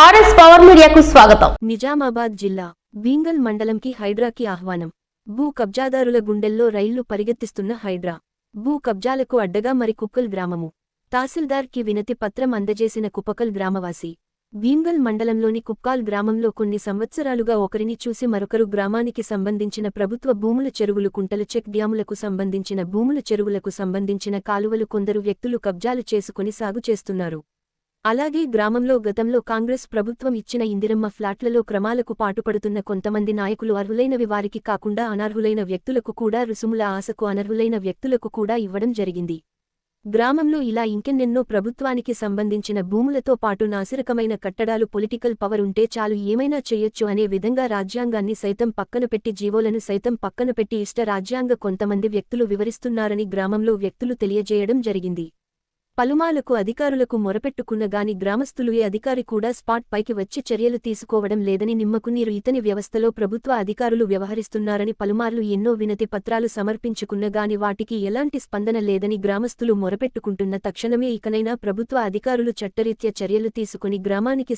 RS power మీడియాకు స్వాగతం. నిజామాబాద్ జిల్లా భీంగల్ మండలంకి హైడ్రాకి ఆహ్వానం. భూ కబ్జాదారుల గుండెల్లో రైళ్లు పరిగెత్తిస్తున్న హైడ్రా. భూ కబ్జాలకు అడ్డగా మరి కుక్కల్ గ్రామము. తహసీల్దార్ కి వినతి పత్రం అందజేసిన కుపకల్ గ్రామవాసి. భీంగల్ మండలంలోని కుప్కాల్ గ్రామంలో కొన్ని సంవత్సరాలుగా ఒకరిని చూసి మరొకరు గ్రామానికి సంబంధించిన ప్రభుత్వ భూముల చెరువులు, కుంటలు, చెక్ డ్యాములకు సంబంధించిన భూముల చెరువులకు సంబంధించిన కాలువలు కొందరు వ్యక్తులు కబ్జాలు చేసుకుని సాగు చేస్తున్నారు. అలాగే గ్రామంలో గతంలో కాంగ్రెస్ ప్రభుత్వం ఇచ్చిన ఇందిరమ్మ ఫ్లాట్లలో క్రమాలకు పాటుపడుతున్న కొంతమంది నాయకులు అర్హులైనవి వారికి కాకుండా అనర్హులైన వ్యక్తులకు కూడా రుసుముల ఆశకు అనర్హులైన వ్యక్తులకు కూడా ఇవ్వడం జరిగింది. గ్రామంలో ఇలా ఇంకెన్నెన్నో ప్రభుత్వానికి సంబంధించిన భూములతో పాటు నాసిరకమైన కట్టడాలు, పొలిటికల్ పవర్ ఉంటే చాలు ఏమైనా చెయ్యొచ్చు అనే విధంగా రాజ్యాంగాన్ని సైతం పక్కనపెట్టి, జీవోలను సైతం పక్కనపెట్టి ఇష్ట రాజ్యాంగ కొంతమంది వ్యక్తులు వివరిస్తున్నారని గ్రామంలో వ్యక్తులు తెలియజేయడం జరిగింది. పలుమార్లకు అధికారులకు మొరపెట్టుకున్న గాని గ్రామస్తులు ఏ అధికారి కూడా స్పాట్ పైకి వచ్చి చర్యలు తీసుకోవడం లేదని, నిమ్మకు నీరు ఇతని వ్యవస్థలో ప్రభుత్వ అధికారులు వ్యవహరిస్తున్నారని పలుమార్లు ఎన్నో వినతి పత్రాలు సమర్పించుకున్న గాని వాటికి ఎలాంటి స్పందన లేదని గ్రామస్తులు మొరపెట్టుకుంటున్న తక్షణమే ఇకనైనా ప్రభుత్వ అధికారులు చట్టరీత్యా చర్యలు తీసుకుని గ్రామానికి